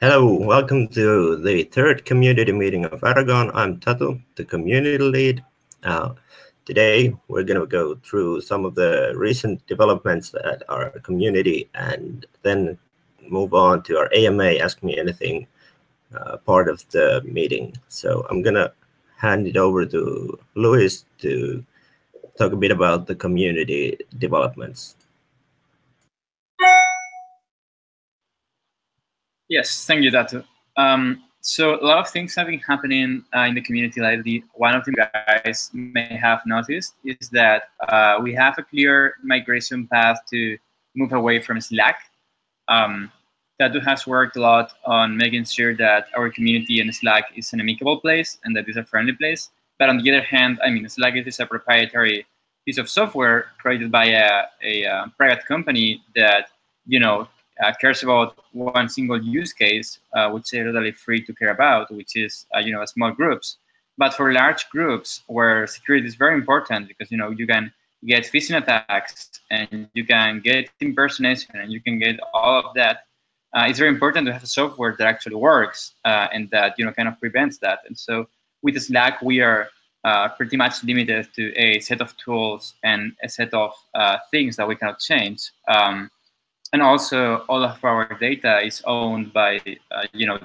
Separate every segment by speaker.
Speaker 1: Hello, welcome to the third community meeting of Aragon. I'm Tatu, the community lead. Today, we're going to go through some of the recent developments at our community and then move on to our AMA, Ask Me Anything part of the meeting. So I'm going to hand it over to Luis to talk a bit about the community developments.
Speaker 2: Yes, thank you, Datu. So a lot of things have been happening in the community lately. One of them you guys may have noticed is that we have a clear migration path to move away from Slack. Tatu has worked a lot on making sure that our community and Slack is an amicable place and that it's a friendly place. But on the other hand, I mean, Slack is a proprietary piece of software created by a private company that, cares about one single use case, which is totally free to care about, which is, small groups. But for large groups where security is very important because, you can get phishing attacks and you can get impersonation and you can get all of that, it's very important to have a software that actually works and that, kind of prevents that. And so with Slack, we are pretty much limited to a set of tools and a set of things that we cannot change. And also, all of our data is owned by,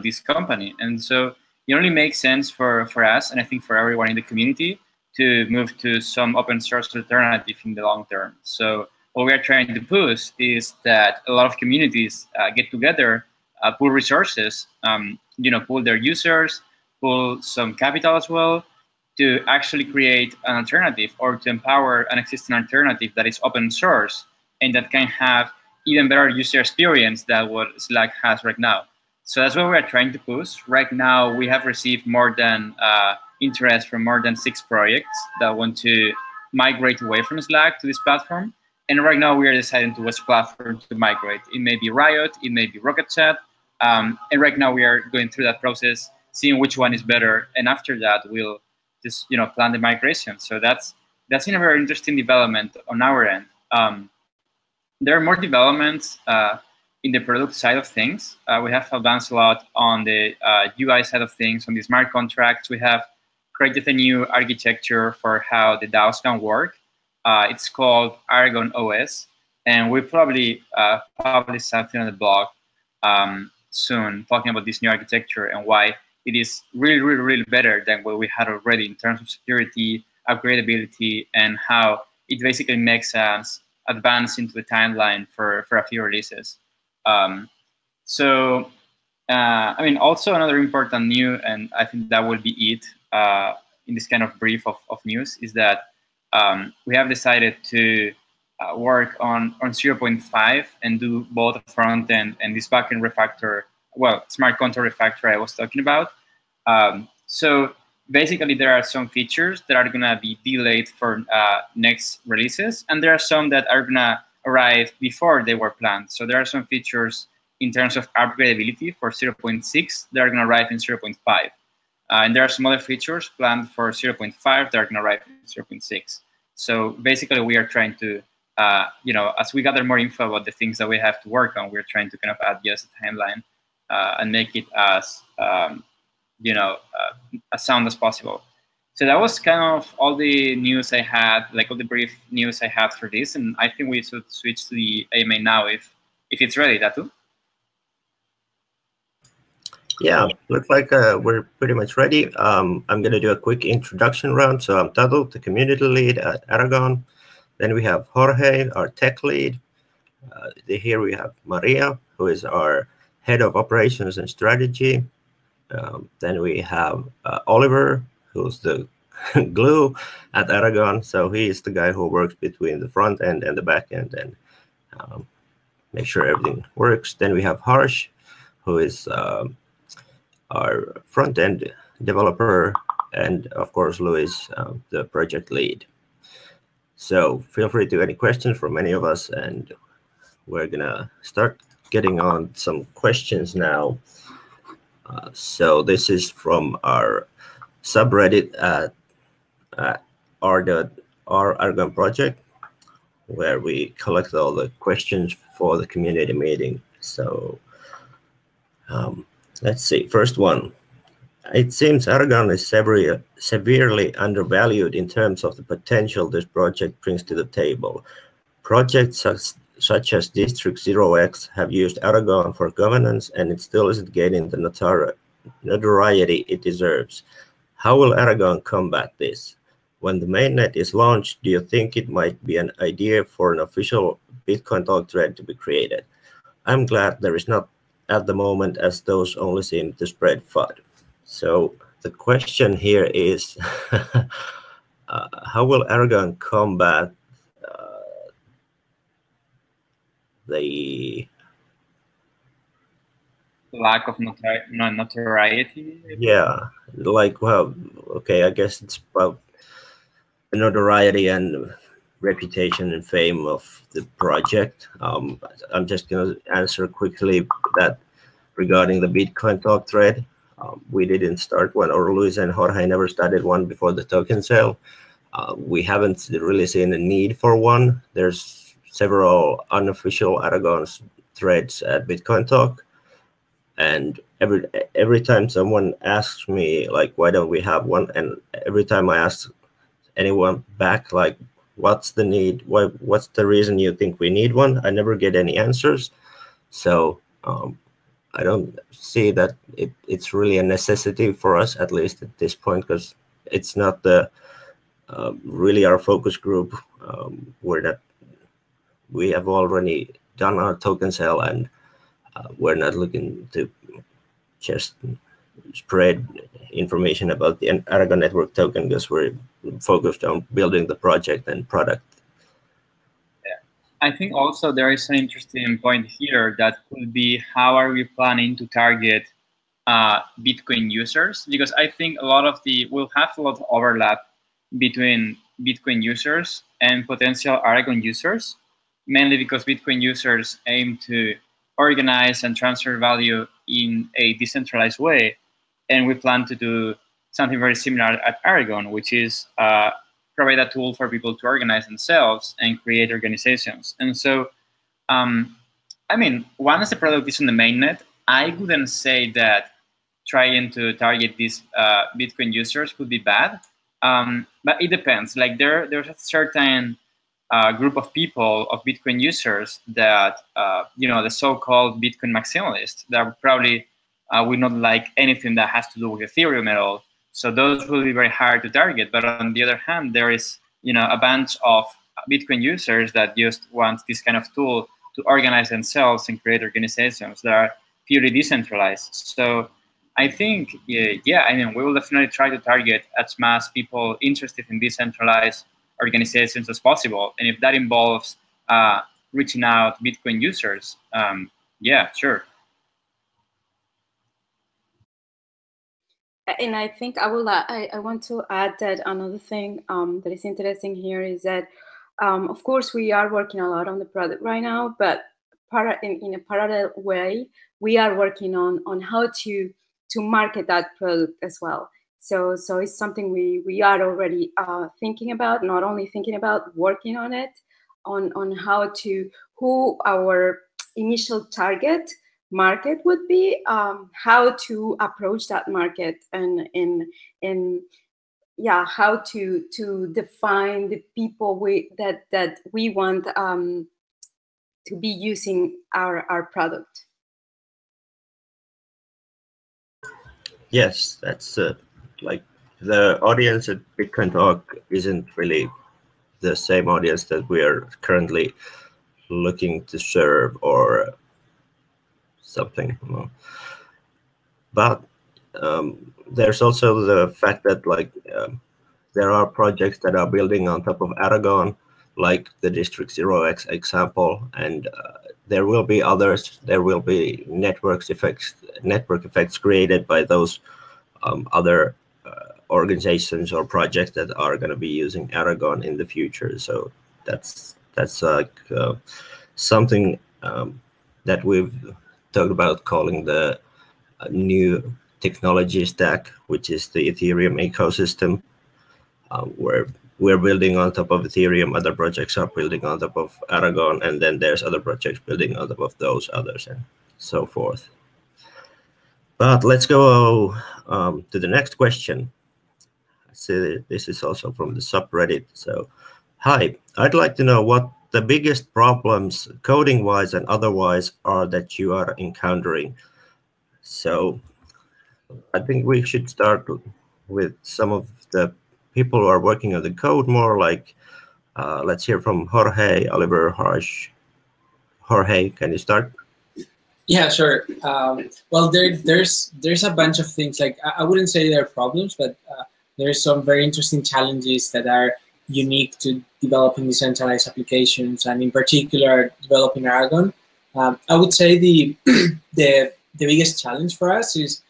Speaker 2: this company. And so it only makes sense for us, and I think for everyone in the community, to move to some open source alternative in the long term. So what we are trying to push is that a lot of communities get together, pool resources, pool their users, pool some capital as well, to actually create an alternative or to empower an existing alternative that is open source and that can have even better user experience than what Slack has right now. So that's what we're trying to push. Right now, we have received more than interest from more than 6 projects that want to migrate away from Slack to this platform. And right now, we are deciding to which platform to migrate. It may be Riot, it may be Rocket Chat. And right now, we are going through that process, seeing which one is better. And after that, we'll just plan the migration. So that's been a very interesting development on our end. There are more developments in the product side of things. We have advanced a lot on the UI side of things, on the smart contracts. We have created a new architecture for how the DAOs can work. It's called Aragon OS, and we'll probably publish something on the blog soon talking about this new architecture and why it is really, really, really better than what we had already in terms of security, upgradability, and how it basically makes us advance into the timeline for a few releases. Also another important news, and I think that will be it in this kind of brief of news, is that we have decided to work on 0.5 and do both front end and this backend refactor, smart contract refactor I was talking about. So basically, there are some features that are going to be delayed for next releases, and there are some that are going to arrive before they were planned. So there are some features in terms of upgradability for 0.6 that are going to arrive in 0.5. And there are some other features planned for 0.5 that are going to arrive in 0.6. So basically, we are trying to, as we gather more info about the things that we have to work on, we're trying to kind of adjust the timeline and make it as as sound as possible. So that was kind of all the news I had, like all the brief news I had for this, and I think we should switch to the AMA now if it's ready, Datu.
Speaker 1: Yeah, looks like we're pretty much ready. I'm going to do a quick introduction round. So I'm Tatu, the community lead at Aragon. Then we have Jorge, our tech lead. Here we have Maria, who is our head of operations and strategy. Then we have Oliver, who's the glue at Aragon. So he is the guy who works between the front end and the back end and make sure everything works. Then we have Harsh, who is our front end developer, and of course, Luis, the project lead. So feel free to any questions from any of us, and we're gonna start getting on some questions now. So this is from our subreddit at r/Aragon project, where we collect all the questions for the community meeting. So Let's see. First one. It seems Aragon is severely undervalued in terms of the potential this project brings to the table. Projects such as District 0x have used Aragon for governance, and it still isn't gaining the notoriety it deserves. How will Aragon combat this? When the mainnet is launched, do you think it might be an idea for an official Bitcoin talk thread to be created? I'm glad there is not at the moment, as those only seem to spread FUD. So the question here is, how will Aragon combat the
Speaker 2: lack of notoriety?
Speaker 1: Yeah, like, well, okay, I guess it's about the notoriety and reputation and fame of the project. I'm just going to answer quickly that regarding the Bitcoin talk thread. We didn't start one, or Luis and Jorge never started one before the token sale. We haven't really seen a need for one. There's several unofficial Aragon threads at Bitcoin Talk, and every time someone asks me, like, why don't we have one, and every time I ask anyone back, like, what's the need, what's the reason you think we need one, I never get any answers. So I don't see that it's really a necessity for us, at least at this point, because it's not the really our focus group. We have already done our token sale, and we're not looking to just spread information about the Aragon network token, because we're focused on building the project and product.
Speaker 2: I think also there is an interesting point here that could be, how are we planning to target Bitcoin users? Because I think we'll have a lot of overlap between Bitcoin users and potential Aragon users, mainly because Bitcoin users aim to organize and transfer value in a decentralized way. And we plan to do something very similar at Aragon, which is provide a tool for people to organize themselves and create organizations. And so, I mean, once the product is on the mainnet, I wouldn't say that trying to target these Bitcoin users would be bad, but it depends. Like there's a certain group of people, of Bitcoin users, that the so-called Bitcoin maximalists, that probably would not like anything that has to do with Ethereum at all. So those will be very hard to target. But on the other hand, there is a bunch of Bitcoin users that just want this kind of tool to organize themselves and create organizations that are purely decentralized. So I think, yeah, I mean, we will definitely try to target as much people interested in decentralized organizations as possible. And if that involves reaching out Bitcoin users, yeah, sure.
Speaker 3: And I think I want to add that another thing that is interesting here is that, of course, we are working a lot on the product right now, but in a parallel way, we are working on how to market that product as well. So it's something we are already thinking about, not only thinking about, working on it, on who our initial target market would be, how to approach that market, and yeah, how to define the people that we want to be using our product.
Speaker 1: Yes, that's like the audience at Bitcoin Talk isn't really the same audience that we are currently looking to serve or something. But there's also the fact that, like, there are projects that are building on top of Aragon, like the District 0x example, and there will be others. There will be network effects created by those other organizations or projects that are going to be using Aragon in the future. So that's like something that we've talked about calling the new technology stack, which is the Ethereum ecosystem, where we're building on top of Ethereum, other projects are building on top of Aragon, and then there's other projects building on top of those others, and so forth. But let's go to the next question. So this is also from the subreddit. So, hi, I'd like to know what the biggest problems, coding-wise and otherwise, are that you are encountering. So, I think we should start with some of the people who are working on the code more. Like, let's hear from Jorge, Oliver, Harsh. Jorge, can you start?
Speaker 4: Yeah, sure. Well, there's a bunch of things. Like I wouldn't say there are problems, but there's some very interesting challenges that are unique to developing decentralized applications, and in particular developing Aragon. I would say the the biggest challenge for us is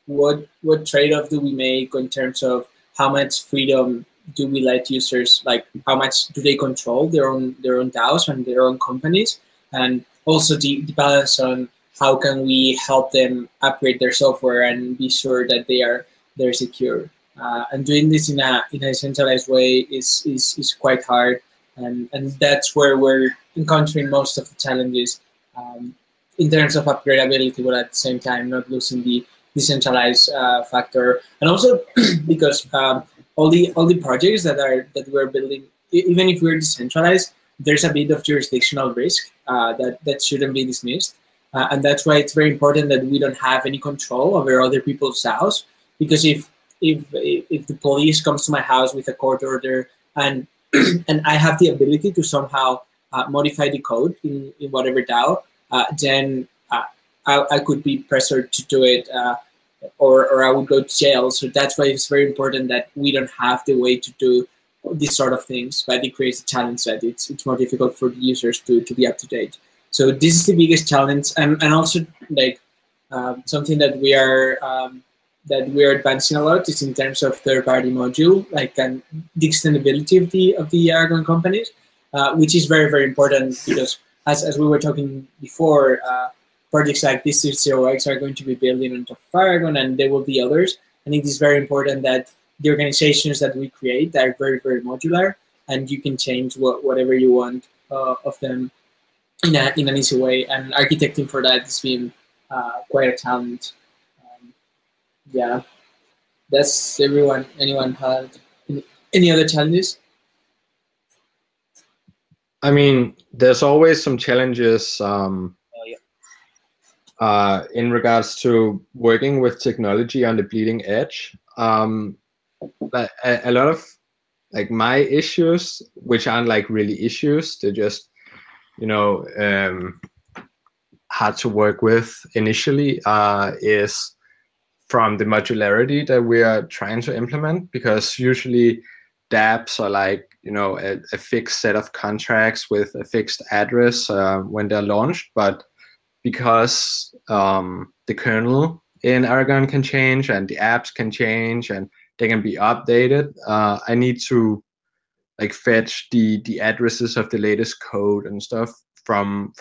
Speaker 4: what trade-off do we make in terms of how much freedom do we let users, like how much do they control their own DAOs and their own companies, and also the balance on how can we help them upgrade their software and be sure that they're secure. And doing this in a centralized way is quite hard, and that's where we're encountering most of the challenges in terms of upgradability, but at the same time not losing the decentralized factor, and also because all the projects that we're building, even if we're decentralized, there's a bit of jurisdictional risk that shouldn't be dismissed, and that's why it's very important that we don't have any control over other people's DAOs, because if the police comes to my house with a court order and and I have the ability to somehow modify the code in whatever DAO, then I could be pressured to do it, or I would go to jail. So that's why it's very important that we don't have the way to do these sort of things, but it creates a challenge that it's more difficult for the users to be up to date. So this is the biggest challenge, and also like something that we are advancing a lot is in terms of third-party module, like the extendability of the Aragon companies, which is very, very important, because as we were talking before, projects like this 0x are going to be building on top of Aragon, and there will be others. And it is very important that the organizations that we create are very, very modular, and you can change whatever you want of them in an easy way. And architecting for that has been quite a challenge. Yeah, that's everyone. Anyone had any other challenges?
Speaker 5: I mean, there's always some challenges in regards to working with technology on the bleeding edge. But a lot of like my issues, which aren't like really issues, they're just, you know, hard to work with initially, is from the modularity that we are trying to implement, because usually dApps are like, you know, a fixed set of contracts with a fixed address when they're launched, but because the kernel in Aragon can change and the apps can change and they can be updated, I need to like fetch the addresses of the latest code and stuff from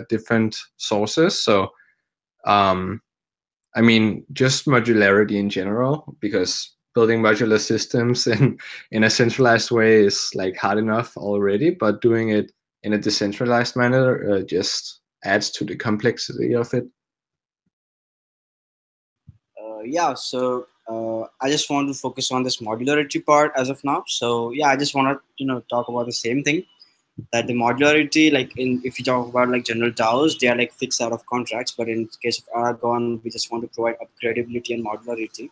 Speaker 5: different sources. So I mean, just modularity in general, because building modular systems in a centralized way is like hard enough already, but doing it in a decentralized manner just adds to the complexity of it.
Speaker 6: Yeah, so I just want to focus on this modularity part as of now. So yeah, I just want to talk about the same thing, that the modularity, like if you talk about like general DAOs, they are like fixed set of contracts, but in case of Aragon, we just want to provide upgradability and modularity,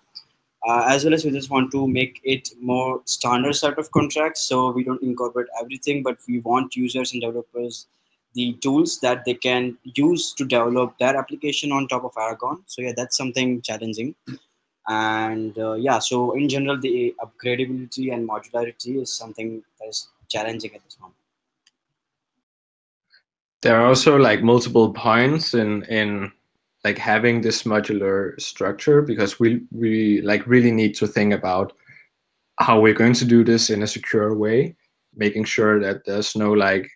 Speaker 6: as well as we just want to make it more standard set of contracts, so we don't incorporate everything, but we want users and developers the tools that they can use to develop their application on top of Aragon. So yeah, that's something challenging. And yeah, so in general, the upgradability and modularity is something that is challenging at this moment.
Speaker 5: There are also like multiple points in like having this modular structure, because we like really need to think about how we're going to do this in a secure way, making sure that there's no like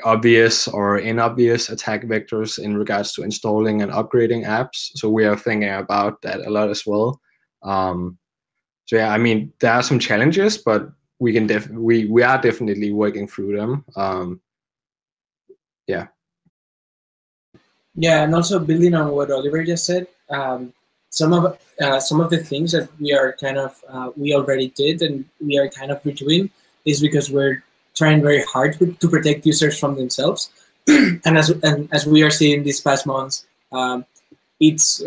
Speaker 5: obvious or inobvious attack vectors in regards to installing and upgrading apps. So we are thinking about that a lot as well. So yeah, I mean, there are some challenges, but we can we are definitely working through them. Yeah.
Speaker 4: Yeah, and also building on what Oliver just said, some of the things that we are kind of we already did and we are kind of redoing is because we're trying very hard to protect users from themselves, and as we are seeing these past months, it's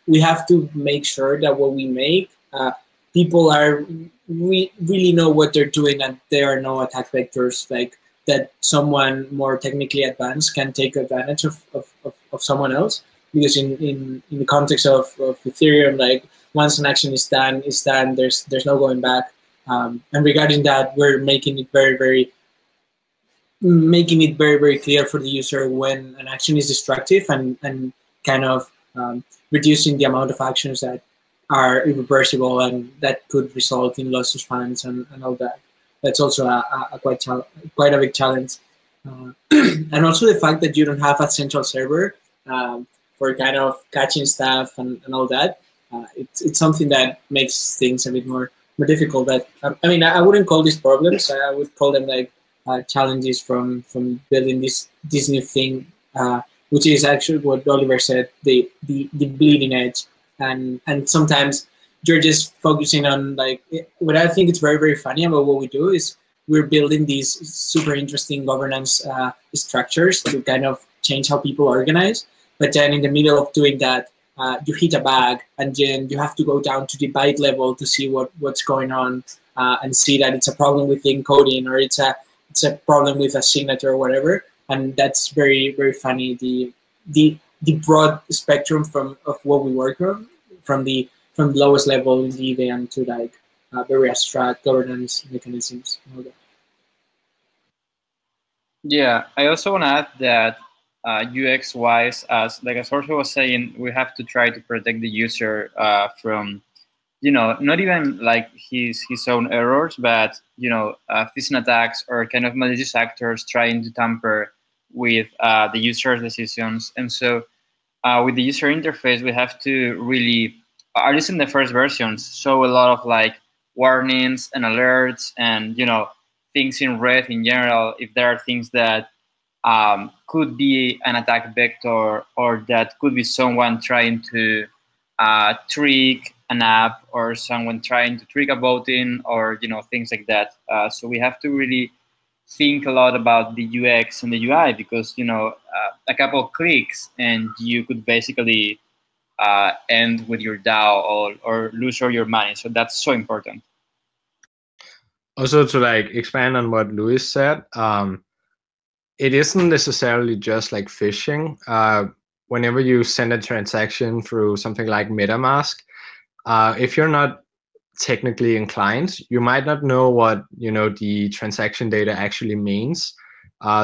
Speaker 4: we have to make sure that what we make, people are we really know what they're doing and there are no attack vectors like that someone more technically advanced can take advantage of someone else. Because in the context of Ethereum, like once an action is done, there's no going back. And regarding that, we're making it very clear for the user when an action is destructive and kind of reducing the amount of actions that are irreversible and that could result in loss of funds and all that. That's also a quite a big challenge. And also the fact that you don't have a central server for kind of catching stuff and all that. It's something that makes things a bit more difficult. But I mean, I wouldn't call these problems. I would call them like challenges from building this new thing, which is actually what Oliver said, the bleeding edge. And sometimes you're just focusing on like what I think is very funny about what we do is we're building these super interesting governance structures to kind of change how people organize. But then in the middle of doing that, you hit a bug, and then you have to go down to the byte level to see what's going on and see that it's a problem with the encoding or it's a problem with a signature or whatever. And that's very funny. The broad spectrum of what we work on, from the lowest level in the EVM to like very abstract governance mechanisms.
Speaker 2: Yeah, I also want to add that UX wise, as Jorge was saying, we have to try to protect the user from, not even like his own errors, but phishing attacks or kind of malicious actors trying to tamper with the user's decisions. And so with the user interface, we have to really, at least in the first versions, show a lot of like warnings and alerts and things in red in general if there are things that could be an attack vector or that could be someone trying to trick an app or someone trying to trick a voting or things like that. So we have to really think a lot about the UX and the UI because a couple of clicks and you could basically end with your DAO or lose all your money. So that's so important.
Speaker 5: Also, to like expand on what Luis said, it isn't necessarily just like phishing. Whenever you send a transaction through something like MetaMask, if you're not technically inclined, you might not know what the transaction data actually means.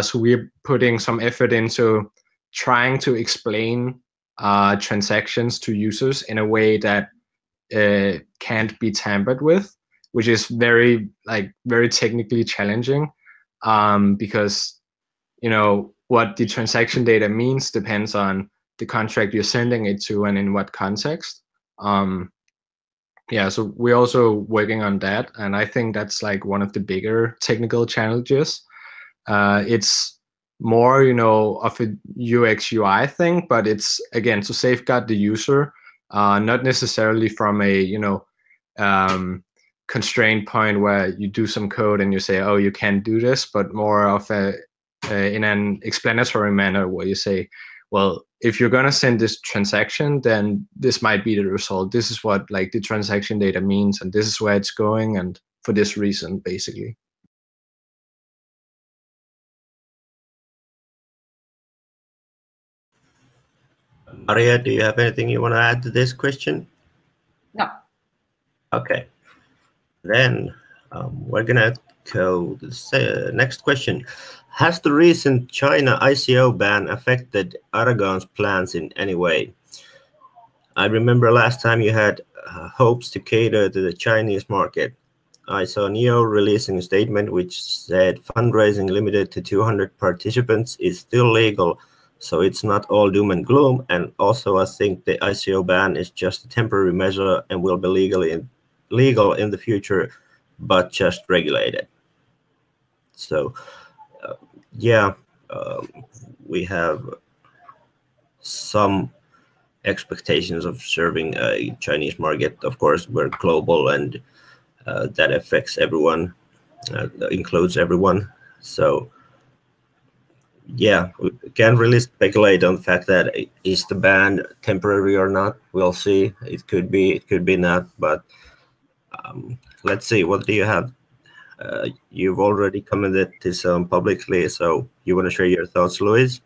Speaker 5: So we're putting some effort into trying to explain transactions to users in a way that can't be tampered with, which is very technically challenging, because what the transaction data means depends on the contract you're sending it to and in what context. Yeah, so we're also working on that, and I think that's like one of the bigger technical challenges. It's more, of a UX UI thing, but it's again to safeguard the user, not necessarily from a constraint point where you do some code and you say, oh, you can't do this, but more of in an explanatory manner where you say, well, if you're going to send this transaction, then this might be the result. This is what like the transaction data means, and this is where it's going, and for this reason, basically.
Speaker 1: Maria, do you have anything you want to add to this question?
Speaker 3: No.
Speaker 1: Okay. Then we're going to go to the next question. Has the recent China ICO ban affected Aragon's plans in any way? I remember last time you had hopes to cater to the Chinese market. I saw Neo releasing a statement which said fundraising limited to 200 participants is still legal, so it's not all doom and gloom. And also, I think the ICO ban is just a temporary measure and will be legal in the future, but just regulated. So, yeah, we have some expectations of serving a Chinese market. Of course, we're global, and that affects everyone, includes everyone. So yeah, we can't really speculate on the fact that is the ban temporary or not. We'll see. It could be not, but let's see. What do you have? You've already commented this publicly, so you want to share your thoughts, Luis?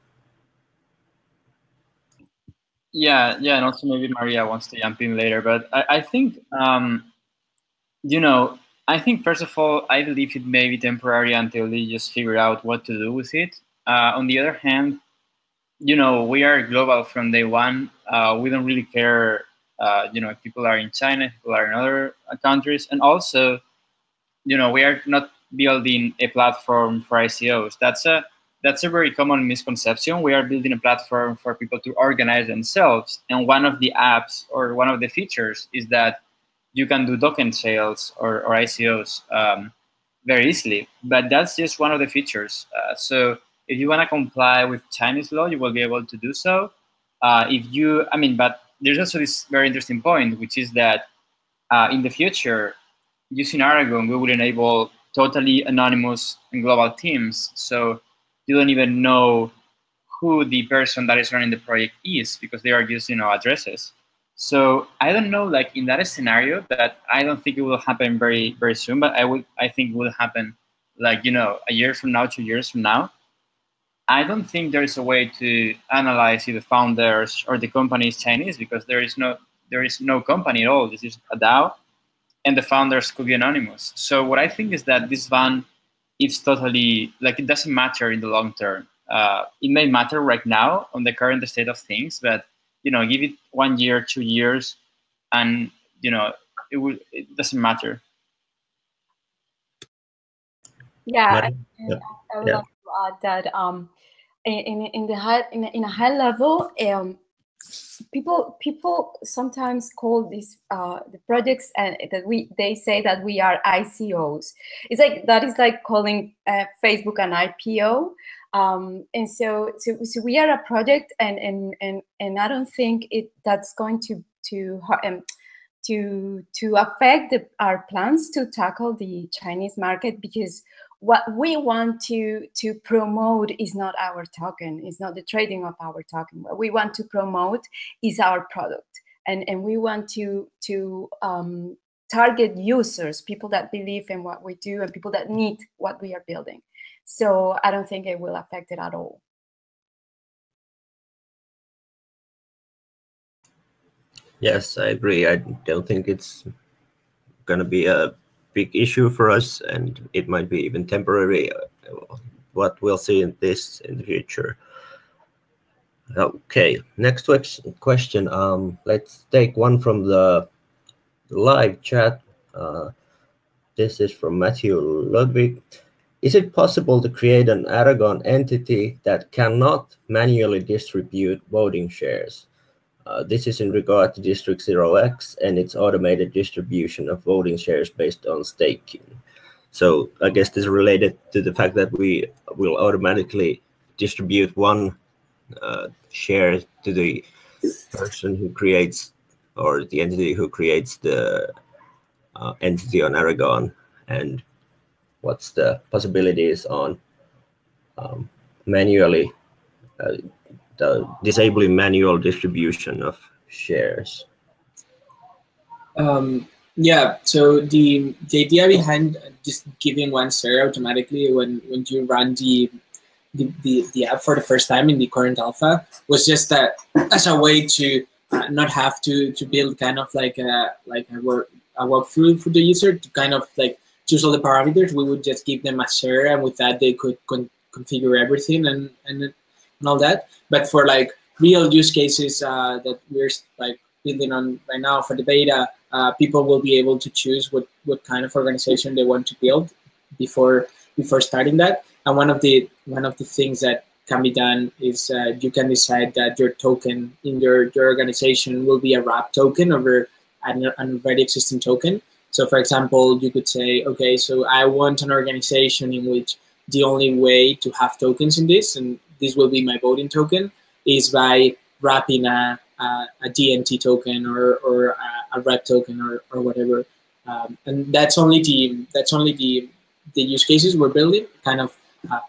Speaker 2: Yeah, and also maybe Maria wants to jump in later, but I think, I think first of all, I believe it may be temporary until they just figure out what to do with it. On the other hand, we are global from day one. We don't really care, if people are in China, if people are in other countries, and also, we are not building a platform for ICOs. That's a very common misconception. We are building a platform for people to organize themselves, and one of the apps or one of the features is that you can do token sales or ICOs very easily. But that's just one of the features. So if you want to comply with Chinese law, you will be able to do so. But there's also this very interesting point, which is that in the future, using Aragon, we will enable totally anonymous and global teams. So you don't even know who the person that is running the project is, because they are just, addresses. So I don't know, like in that scenario, that I don't think it will happen very, very soon, but I think it will happen like, a year from now, 2 years from now. I don't think there is a way to analyze if the founders or the company is Chinese, because there is no company at all. This is a DAO, and the founders could be anonymous. So what I think is that this ban, it's totally, like, it doesn't matter in the long term. It may matter right now on the current state of things, but give it 1 year, 2 years, and it doesn't matter.
Speaker 3: Yeah, I would like to add that in a high level, people sometimes call these the projects, and they say that we are ICOs. It's like that is like calling Facebook an IPO. And so we are a project, and I don't think that's going to affect our plans to tackle the Chinese market, because what we want to promote is not our token, is not the trading of our token. What we want to promote is our product, and we want to target users, people that believe in what we do and people that need what we are building. So I don't think it will affect it at all.
Speaker 1: Yes, I agree. I don't think it's going to be a big issue for us, and it might be even temporary. What we'll see in the future. Okay, next question. Let's take one from the live chat. This is from Matthew Ludwig. Is it possible to create an Aragon entity that cannot manually distribute voting shares? This is in regard to District 0x and its automated distribution of voting shares based on staking. So I guess this is related to the fact that we will automatically distribute one share to the person who creates, or the entity who creates the entity on Aragon, and what's the possibilities on manually disabling manual distribution of shares.
Speaker 4: Yeah, so the idea behind just giving one share automatically when you run the app for the first time in the current alpha was just that as a way to not have to build kind of like a workflow for the user to kind of like choose all the parameters. We would just give them a share, and with that they could configure everything and all that. But for like real use cases that we're like building on right now for the beta, people will be able to choose what kind of organization they want to build before starting that. And one of the things that can be done is you can decide that your token in your organization will be a wrap token over an already existing token. So for example, you could say, okay, so I want an organization in which the only way to have tokens in this, and this will be my voting token, is by wrapping a DNT token or a rep token or whatever. And that's only the use cases we're building. Kind of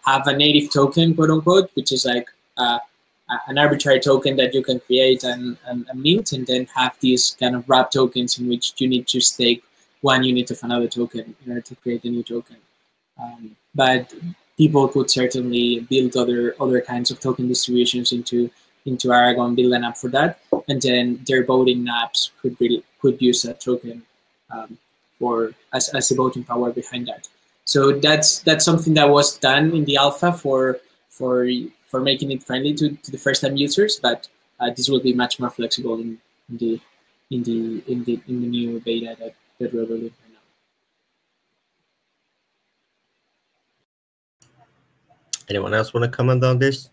Speaker 4: have a native token, quote unquote, which is like an arbitrary token that you can create and mint, and then have these kind of wrap tokens in which you need to stake 1 unit of another token in order to create a new token. But people could certainly build other kinds of token distributions into Aragon, build an app for that, and then their voting apps could use that token as the voting power behind that. So that's something that was done in the alpha for making it friendly to the first-time users, but this will be much more flexible in the new beta that we're building right now.
Speaker 1: Anyone else want to comment on this?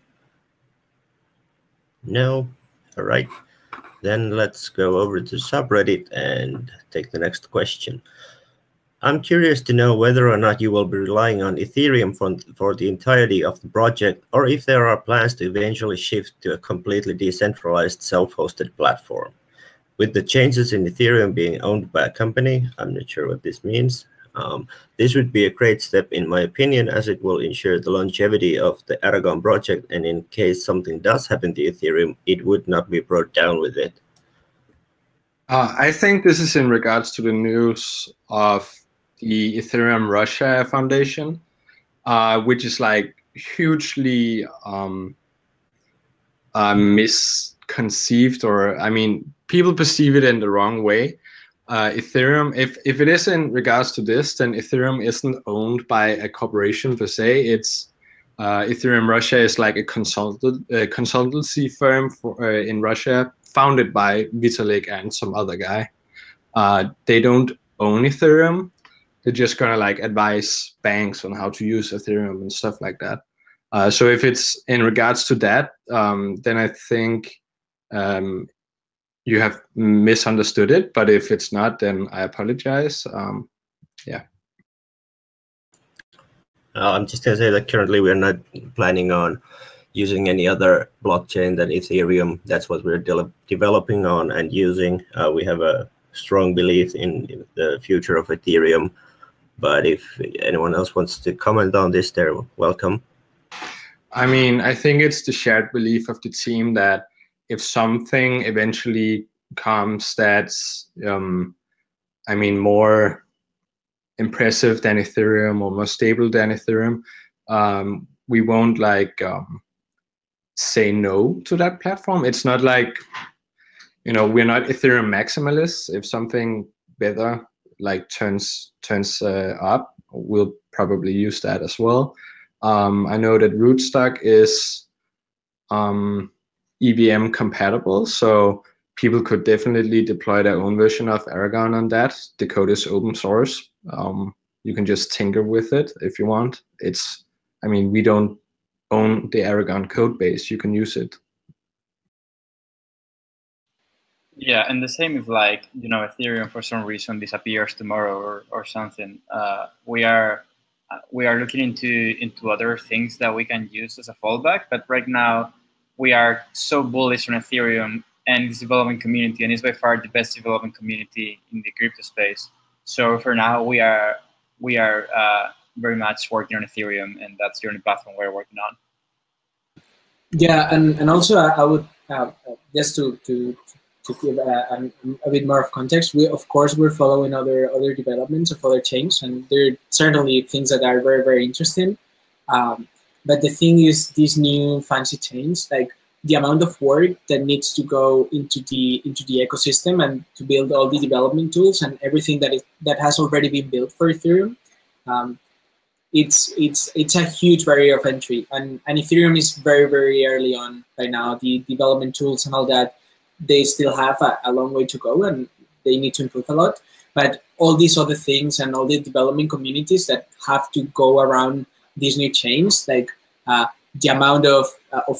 Speaker 1: No? All right. Then let's go over to subreddit and take the next question. I'm curious to know whether or not you will be relying on Ethereum for the entirety of the project, or if there are plans to eventually shift to a completely decentralized self-hosted platform. With the changes in Ethereum being owned by a company, I'm not sure what this means. This would be a great step in my opinion, as it will ensure the longevity of the Aragon project, and in case something does happen to Ethereum, it would not be brought down with it.
Speaker 5: I think this is in regards to the news of the Ethereum Russia Foundation, which is like hugely misconceived, or I mean, people perceive it in the wrong way. Ethereum, if it is in regards to this, then Ethereum isn't owned by a corporation per se. It's Ethereum Russia is like a consultancy firm in Russia, founded by Vitalik and some other guy. They don't own Ethereum. They're just gonna like advise banks on how to use Ethereum and stuff like that. So if it's in regards to that, then I think you have misunderstood it. But if it's not, then I apologize. Yeah.
Speaker 1: I'm just gonna say that currently we're not planning on using any other blockchain than Ethereum. That's what we're developing on and using. We have a strong belief in the future of Ethereum. But if anyone else wants to comment on this, they're welcome.
Speaker 5: I mean, I think it's the shared belief of the team that if something eventually comes that's, I mean, more impressive than Ethereum or more stable than Ethereum, we won't like say no to that platform. It's not like, you know, we're not Ethereum maximalists. If something better like turns up, we'll probably use that as well. I know that Rootstock is EVM compatible, so people could definitely deploy their own version of Aragon on that. The code is open source. You can just tinker with it if you want. It's, I mean, we don't own the Aragon code base. You can use it.
Speaker 2: Yeah, and the same if, like, you know, Ethereum for some reason disappears tomorrow or something. We are looking into other things that we can use as a fallback. But right now, we are so bullish on Ethereum and its development community, and it's by far the best development community in the crypto space. So for now, we are very much working on Ethereum, and that's the only platform we're working on.
Speaker 4: Yeah, and also I would just to give a bit more of context, we're following other developments of other chains, and there are certainly things that are very, very interesting. But the thing is, these new fancy chains, like the amount of work that needs to go into the ecosystem and to build all the development tools and everything that has already been built for Ethereum, it's a huge barrier of entry. And Ethereum is very, very early on right now. The development tools and all that, they still have a long way to go, and they need to improve a lot. But all these other things and all the development communities that have to go around these new chains, like the amount of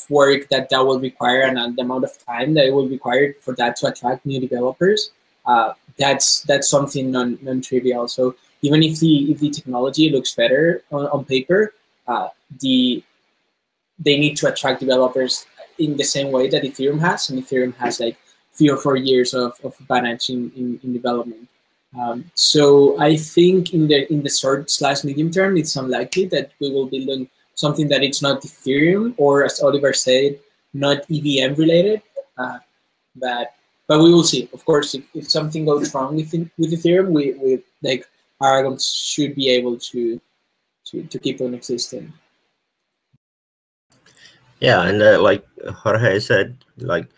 Speaker 4: work that will require and the amount of time that it will require for that to attract new developers, that's something non-trivial. So even if the technology looks better on paper, they need to attract developers. in the same way that Ethereum has, and Ethereum has like 3 or 4 years of advantage in development. So I think in the short/medium term, it's unlikely that we will build on something that it's not Ethereum, or as Oliver said, not EVM related. But we will see. Of course, if something goes wrong with Ethereum, we like Aragon should be able to keep on existing.
Speaker 1: Yeah, and like Jorge said, like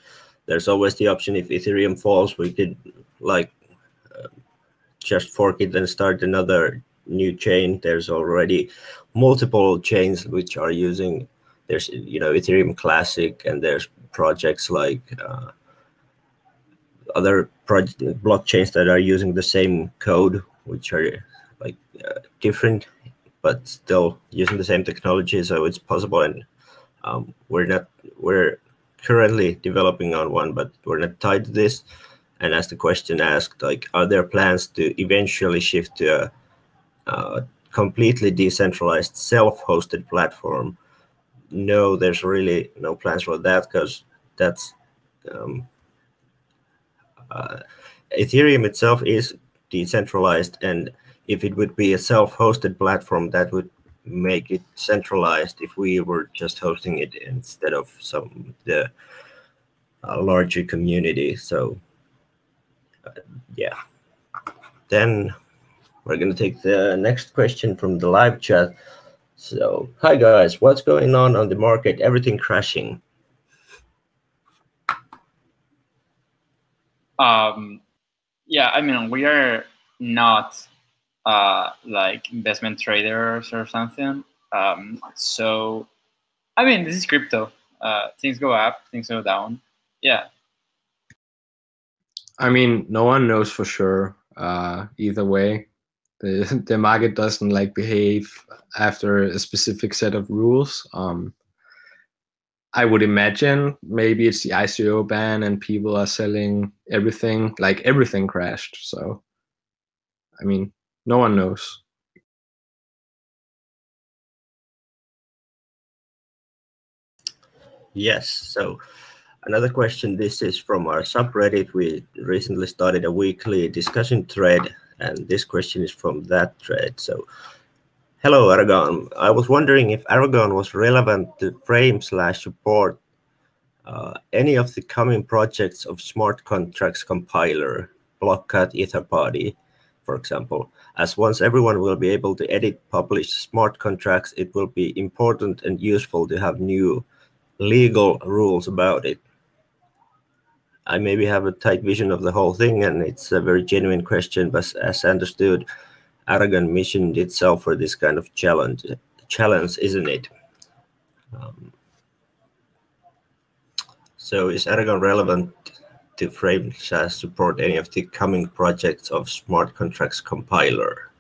Speaker 1: there's always the option if Ethereum falls, we could like just fork it and start another new chain. There's already multiple chains which are using. There's Ethereum Classic, and there's projects like other blockchains that are using the same code, which are like different, but still using the same technology. So it's possible, and we're currently developing on one, but we're not tied to this. And as the question asked, like, are there plans to eventually shift to a completely decentralized self-hosted platform? No, there's really no plans for that, because that's Ethereum itself is decentralized, and if it would be a self-hosted platform, that would make it centralized if we were just hosting it instead of the larger community. So yeah. Then we're going to take the next question from the live chat. So, hi guys, what's going on the market? Everything crashing.
Speaker 2: Yeah, I mean, we are not like investment traders or something. So, I mean, this is crypto. Things go up, things go down. Yeah.
Speaker 5: I mean, no one knows for sure either way. The market doesn't like behave after a specific set of rules. I would imagine maybe it's the ICO ban and people are selling everything, like everything crashed. So, I mean, no one knows.
Speaker 1: Yes. So another question, this is from our subreddit. We recently started a weekly discussion thread, and this question is from that thread. So, hello, Aragon. I was wondering if Aragon was relevant to frame/support any of the coming projects of smart contracts compiler, Blockcat, Etherparty, for example, as once everyone will be able to edit, publish smart contracts, it will be important and useful to have new legal rules about it. I maybe have a tight vision of the whole thing, and it's a very genuine question, but as understood, Aragon missioned itself for this kind of challenge, isn't it? So is Aragon relevant to frame/support any of the coming projects of smart contracts compiler?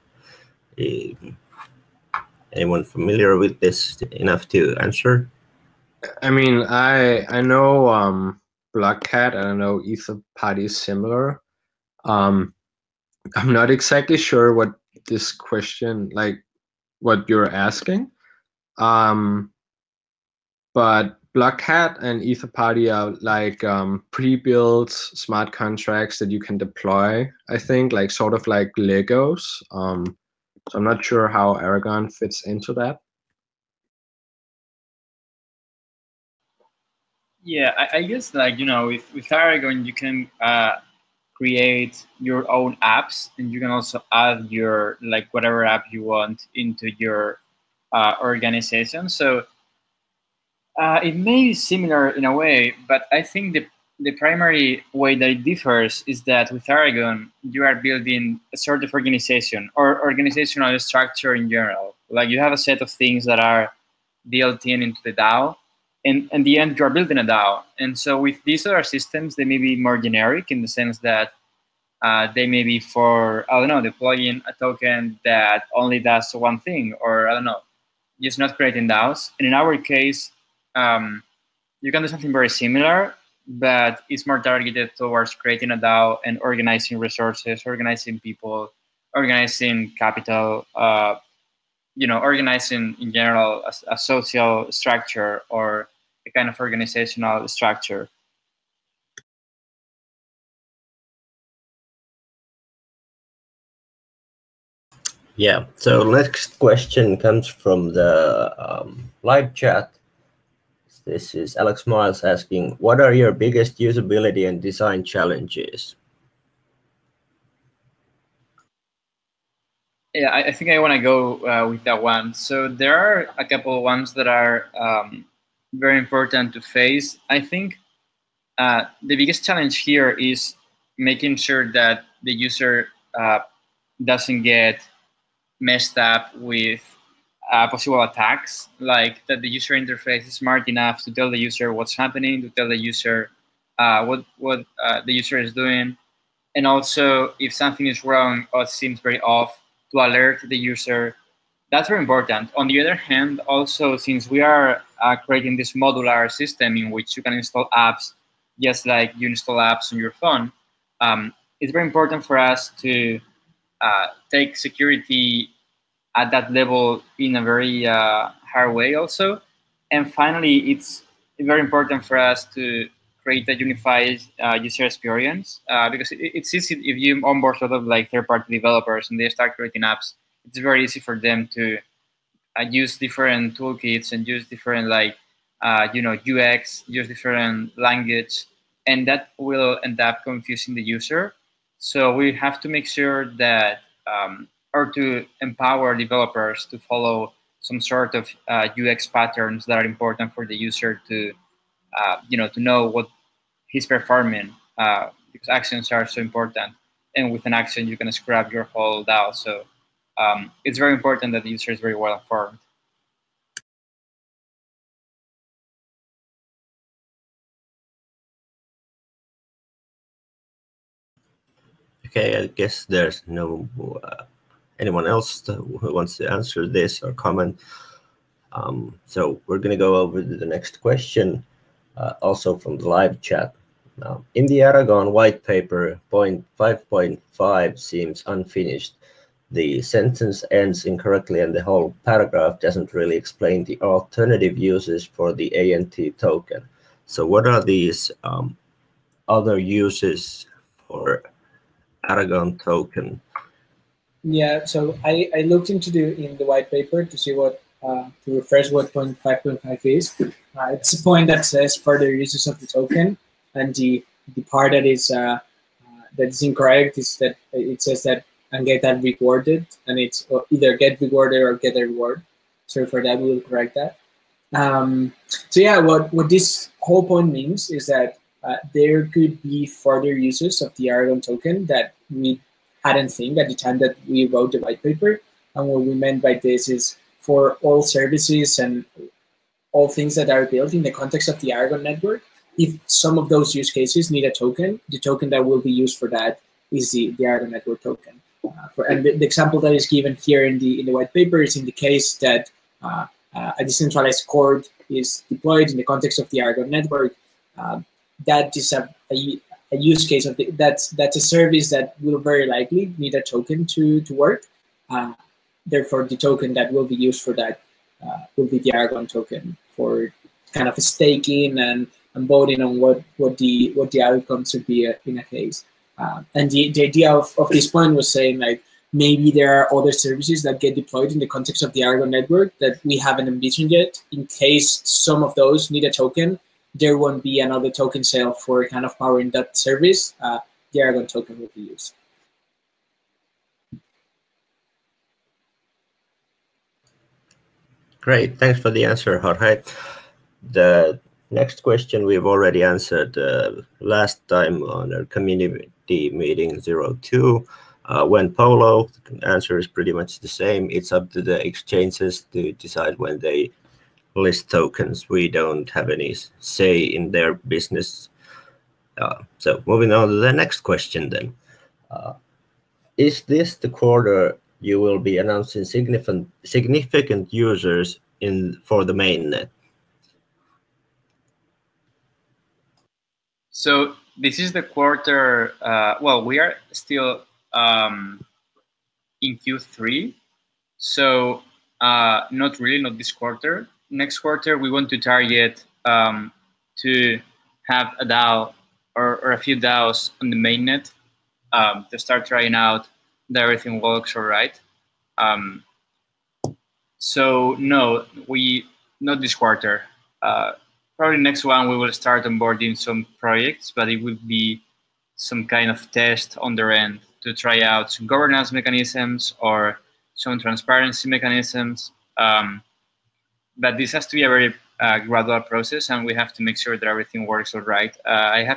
Speaker 1: Anyone familiar with this enough to answer?
Speaker 5: I mean, I know Blockcat and I know Etherparty is similar. I'm not exactly sure what this question, like what you're asking. But Blockcat and Etherparty are like pre-built smart contracts that you can deploy, I think, like sort of like Legos. So I'm not sure how Aragon fits into that.
Speaker 2: Yeah, I guess like, with Aragon, you can create your own apps, and you can also add your like whatever app you want into your organization. So it may be similar in a way, but I think the primary way that it differs is that with Aragon, you are building a sort of organization or organizational structure in general. Like you have a set of things that are built into the DAO, and in the end, you are building a DAO. And so with these other systems, they may be more generic in the sense that they may be for, I don't know, deploying a token that only does one thing, or I don't know, just not creating DAOs. And in our case, you can do something very similar, but it's more targeted towards creating a DAO and organizing resources, organizing people, organizing capital, organizing in general a social structure, or a kind of organizational structure.
Speaker 1: Yeah, so next question comes from the live chat. This is Alex Miles asking, what are your biggest usability and design challenges?
Speaker 2: Yeah, I think I want to go with that one. So there are a couple of ones that are very important to face. I think the biggest challenge here is making sure that the user doesn't get messed up with possible attacks, like that the user interface is smart enough to tell the user what's happening, to tell the user what the user is doing, and also if something is wrong or seems very off, to alert the user. That's very important. On the other hand, also, since we are creating this modular system in which you can install apps just like you install apps on your phone, it's very important for us to take security at that level in a very hard way also. And finally, it's very important for us to create a unified user experience because it's easy if you onboard sort of like third-party developers and they start creating apps. It's very easy for them to use different toolkits and use different like UX, use different language, and that will end up confusing the user. So we have to make sure that or to empower developers to follow some sort of UX patterns that are important for the user to to know what he's performing because actions are so important. And with an action, you can scrap your whole DAO. So it's very important that the user is very well informed.
Speaker 1: Okay, I guess there's no anyone else who wants to answer this or comment. So we're going to go over to the next question, also from the live chat. In the Aragon white paper, point 5.5 seems unfinished. The sentence ends incorrectly and the whole paragraph doesn't really explain the alternative uses for the ANT token. So what are these other uses for Aragon token?
Speaker 4: Yeah, so I looked into in the white paper to see what to refresh what point 5.5 is. It's a point that says further uses of the token, and the part that is incorrect is that it says that and get that rewarded, and it's either get rewarded or get a reward. So for that, we'll correct that. So yeah, what this whole point means is that there could be further uses of the Aragon token that we hadn't think at the time that we wrote the white paper. And what we meant by this is for all services and all things that are built in the context of the Aragon network, if some of those use cases need a token, the token that will be used for that is the Aragon network token. And the example that is given here in the white paper is in the case that a decentralized court is deployed in the context of the Aragon network. That is a use case of that's a service that will very likely need a token to work. Therefore, the token that will be used for that will be the Aragon token for kind of staking and voting on what the outcome should be in a case. And the idea of this point was saying like maybe there are other services that get deployed in the context of the Aragon network that we haven't envisioned yet. In case some of those need a token, there won't be another token sale for kind of powering that service. The Aragon token will be used.
Speaker 1: Great, thanks for the answer, Jorge. The next question we've already answered last time on our community meeting 02. When Polo, the answer is pretty much the same. It's up to the exchanges to decide when they list tokens. We don't have any say in their business. So moving on to the next question then. Is this the quarter you will be announcing significant users for the mainnet?
Speaker 2: So this is the quarter. Well, we are still in Q3, so not this quarter. Next quarter, we want to target to have a DAO or a few DAOs on the mainnet to start trying out that everything works all right. So no, not this quarter. Probably next one we will start onboarding some projects, but it will be some kind of test on their end to try out some governance mechanisms or some transparency mechanisms. But this has to be a very gradual process, and we have to make sure that everything works all right. I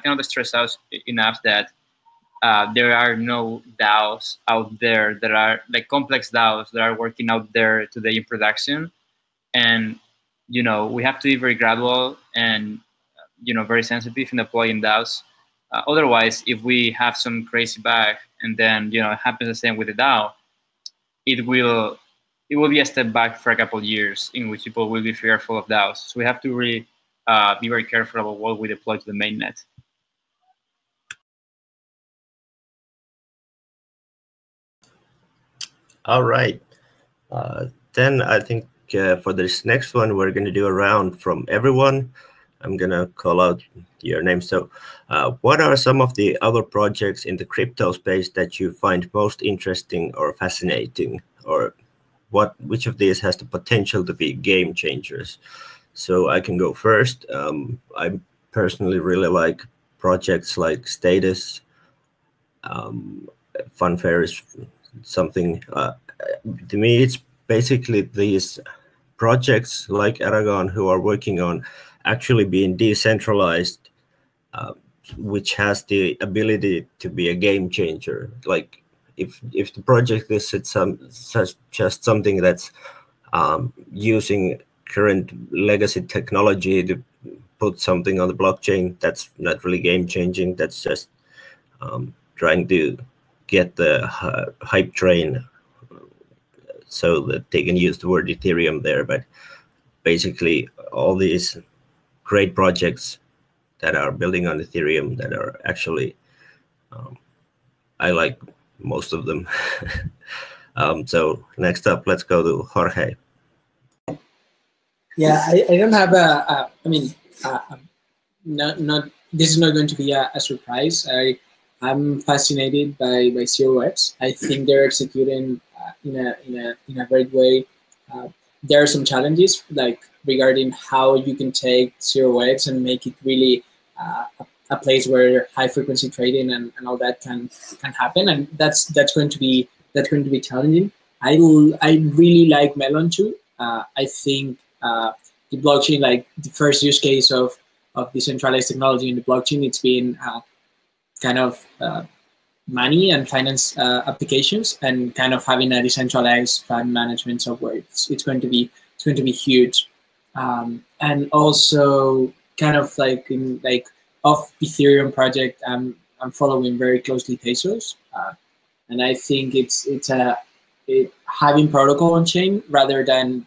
Speaker 2: cannot stress out enough that there are no DAOs out there that are like complex DAOs that are working out there today in production. And, we have to be very gradual and, very sensitive in deploying DAOs. Otherwise, if we have some crazy bug and then, it happens the same with the DAO, it will be a step back for a couple of years in which people will be fearful of DAOs. So we have to really be very careful about what we deploy to the mainnet.
Speaker 1: All right. Then I think for this next one, we're going to do a round from everyone. I'm going to call out your name. So what are some of the other projects in the crypto space that you find most interesting or fascinating? Or which of these has the potential to be game changers? So I can go first. I personally really like projects like Status. Funfair is something, to me, it's basically these projects like Aragon who are working on actually being decentralized, which has the ability to be a game changer. Like if the project is just something that's using current legacy technology to put something on the blockchain, that's not really game changing. That's just trying to get the hype train so that they can use the word Ethereum there. But basically all these great projects that are building on Ethereum that are actually, I like most of them. So next up, let's go to Jorge.
Speaker 4: Yeah, I don't have this is not going to be a surprise. I'm fascinated by COX. I think they're executing in a great way. There are some challenges like regarding how you can take COX and make it really a place where high frequency trading and all that can happen, and that's going to be challenging. I really like Melon too. I think the blockchain, like the first use case of decentralized technology in the blockchain, it's been kind of money and finance applications, and kind of having a decentralized fund management software. It's going to be huge, and also kind of like of Ethereum project. I'm following very closely Tezos, and I think it's having protocol on chain rather than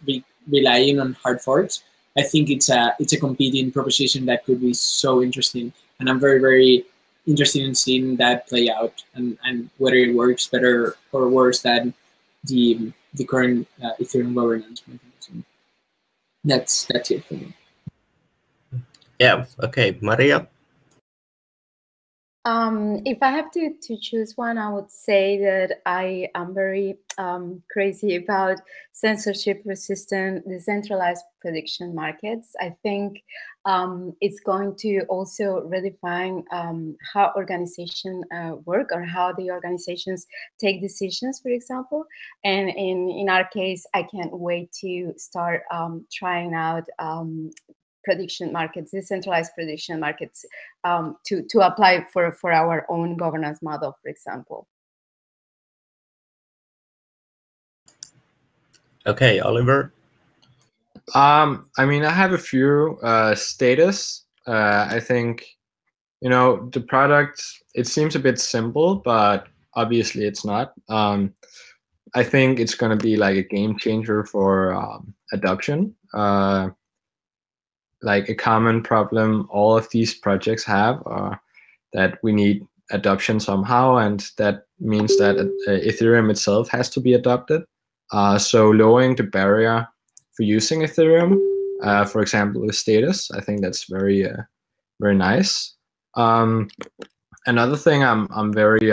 Speaker 4: relying on hard forks. I think it's a competing proposition that could be so interesting, and I'm very, very interested in seeing that play out and whether it works better or worse than the current Ethereum governance mechanism. That's it for me.
Speaker 1: Yeah. Okay, Maria.
Speaker 3: If I have to choose one, I would say that I am very crazy about censorship-resistant decentralized prediction markets. I think it's going to also redefine how organizations work or how the organizations take decisions, for example. And in our case, I can't wait to start trying out prediction markets, decentralized prediction markets, to apply for our own governance model, for example.
Speaker 1: Okay, Oliver.
Speaker 5: I mean, I have a few. Status. I think, the product, it seems a bit simple, but obviously it's not. I think it's going to be like a game changer for adoption. Like a common problem all of these projects have that we need adoption somehow, and that means that Ethereum itself has to be adopted. So lowering the barrier for using Ethereum For example, the status. I think that's very very nice. Another thing I'm very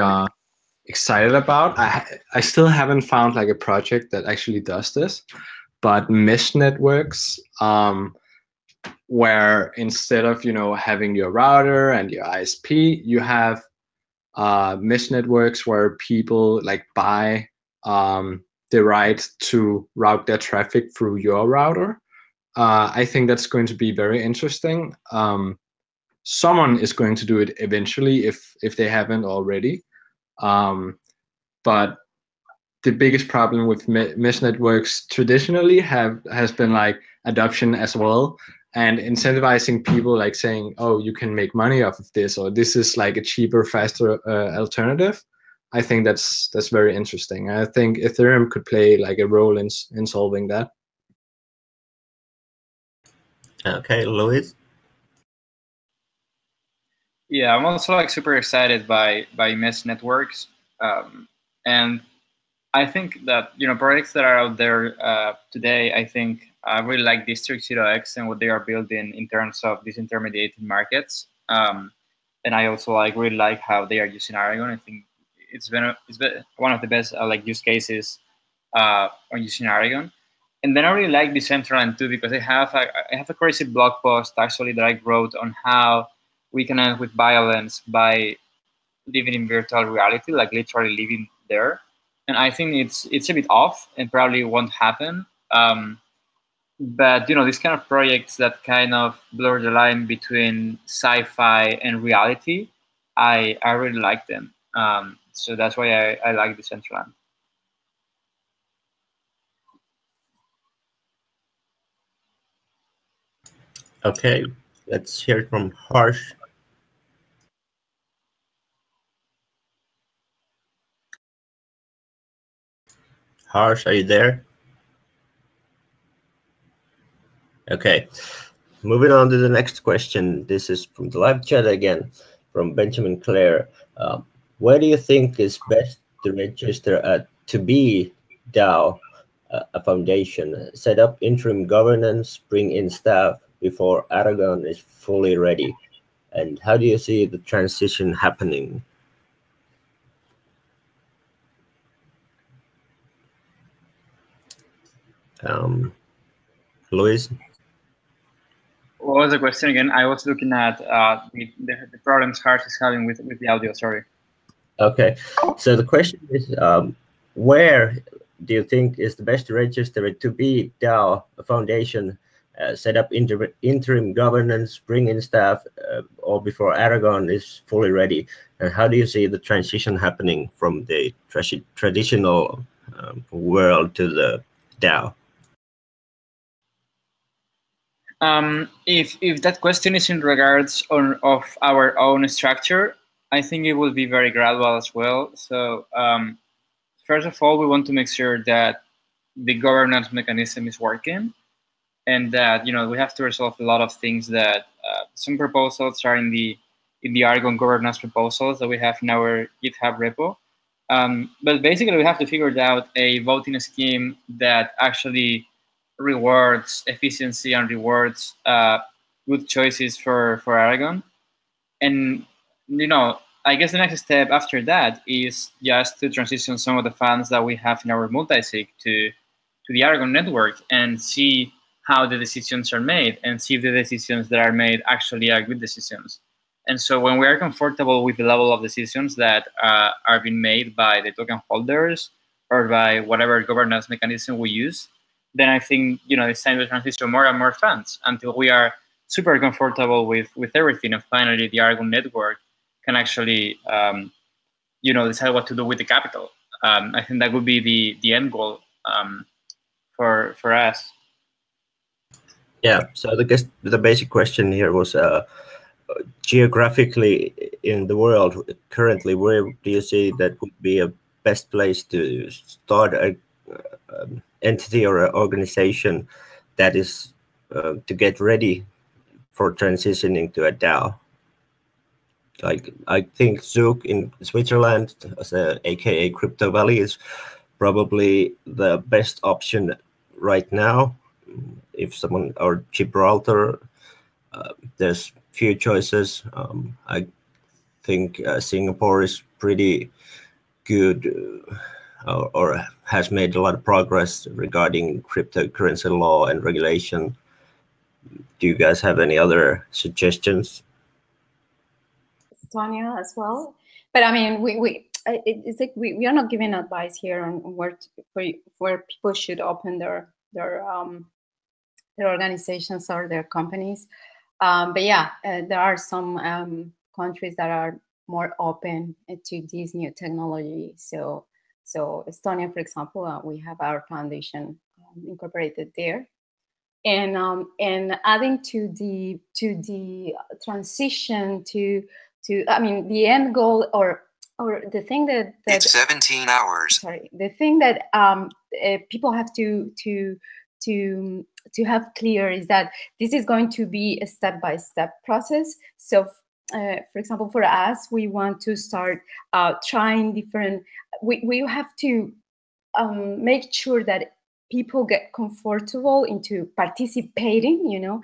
Speaker 5: excited about. I still haven't found like a project that actually does this, but mesh networks, where instead of having your router and your ISP, you have mesh networks where people like buy the right to route their traffic through your router. I think that's going to be very interesting. Someone is going to do it eventually if they haven't already. But the biggest problem with mesh networks traditionally has been like adoption as well, and incentivizing people, like saying, oh, you can make money off of this, or this is like a cheaper, faster alternative. I think that's very interesting. I think Ethereum could play like a role in solving that.
Speaker 1: Okay, Luis.
Speaker 2: Yeah, I'm also like super excited by mesh networks, and I think that projects that are out there today, I think I really like District 0x and what they are building in terms of disintermediated markets, and I also really like how they are using Aragon. I think it's been one of the best like use cases on using Aragon. And then I really like Decentraland too, because I have a crazy blog post actually that I wrote on how we can end with violence by living in virtual reality, like literally living there. And I think it's a bit off and probably won't happen. But these kind of projects that kind of blur the line between sci-fi and reality, I really like them. So that's why I like Decentraland.
Speaker 1: Okay, let's hear it from Harsh. Harsh, are you there? Okay, moving on to the next question. This is from the live chat again, from Benjamin Clare. Where do you think is best to register a to be DAO, a foundation, set up interim governance, bring in staff before Aragon is fully ready? And how do you see the transition happening? Luis?
Speaker 2: What was the question again? I was looking at the problems Harsh is having with the audio. Sorry.
Speaker 1: Okay, so the question is, where do you think is the best to register it to be DAO, a foundation, set up interim governance, bring in staff, all before Aragon is fully ready? And how do you see the transition happening from the traditional world to the DAO?
Speaker 2: If that question is in regards of our own structure, I think it will be very gradual as well. So first of all, we want to make sure that the governance mechanism is working, and that we have to resolve a lot of things that some proposals are in the Aragon governance proposals that we have in our GitHub repo. But basically, we have to figure out a voting scheme that actually rewards efficiency and rewards good choices for Aragon. And I guess the next step after that is just to transition some of the funds that we have in our multi-sig to the Aragon network and see how the decisions are made, and see if the decisions that are made actually are good decisions. And so when we are comfortable with the level of decisions that are being made by the token holders or by whatever governance mechanism we use, then I think it's time to transition more and more funds until we are super comfortable with everything, and finally the Aragon network can actually decide what to do with the capital. I think that would be the end goal for us.
Speaker 1: Yeah. So the basic question here was geographically in the world currently, where do you see that would be a best place to start a entity or an organization that is to get ready for transitioning to a DAO? Like, I think Zug in Switzerland, as a AKA Crypto Valley, is probably the best option right now. if someone, or Gibraltar, there's few choices. I think Singapore is pretty good, or has made a lot of progress regarding cryptocurrency law and regulation. Do you guys have any other suggestions?
Speaker 3: Estonia as well, but I mean, it's like we are not giving advice here on where people should open their organizations or their companies. But yeah, there are some countries that are more open to this new technology. So Estonia, for example, we have our foundation incorporated there. And adding to the transition to I mean, the end goal, or the thing that
Speaker 7: it's 17 hours.
Speaker 3: Sorry, the thing that people have to have clear is that this is going to be a step-by-step process. So, for example, for us, we want to start trying different. We have to make sure that people get comfortable into participating. You know,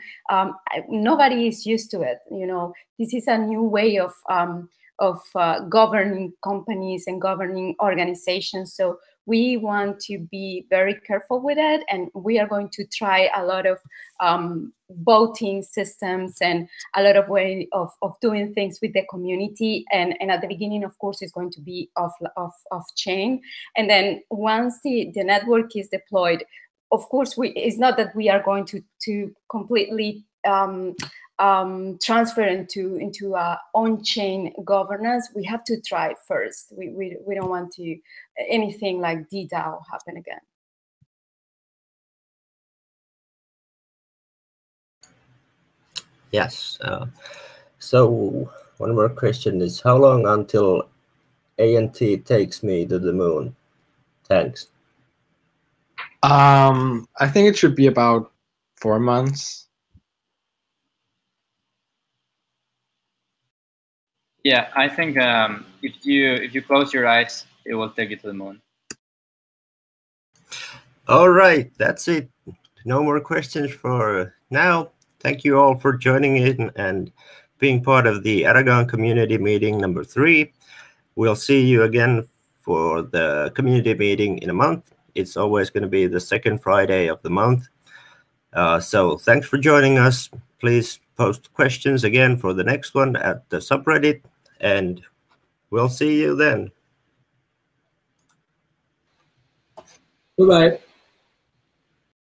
Speaker 3: nobody is used to it. You know, this is a new way of governing companies and governing organizations. So we want to be very careful with it, and we are going to try a lot of voting systems and a lot of way of doing things with the community. And at the beginning, of course, it's going to be off chain. And then once the network is deployed, of course, it's not that we are going to completely transfer into on-chain governance. We have to try first. We don't want to anything like DDAO happen again.
Speaker 1: Yes. So one more question is, how long until ANT takes me to the moon? Thanks.
Speaker 5: I think it should be about 4 months.
Speaker 2: Yeah, I think if you close your eyes, it will take you to the moon.
Speaker 1: All right, that's it. No more questions for now. Thank you all for joining in and being part of the Aragon community meeting number 3. We'll see you again for the community meeting in a month. It's always going to be the second Friday of the month. So thanks for joining us. Please post questions again for the next one at the subreddit, and we'll see you then.
Speaker 4: Bye-bye.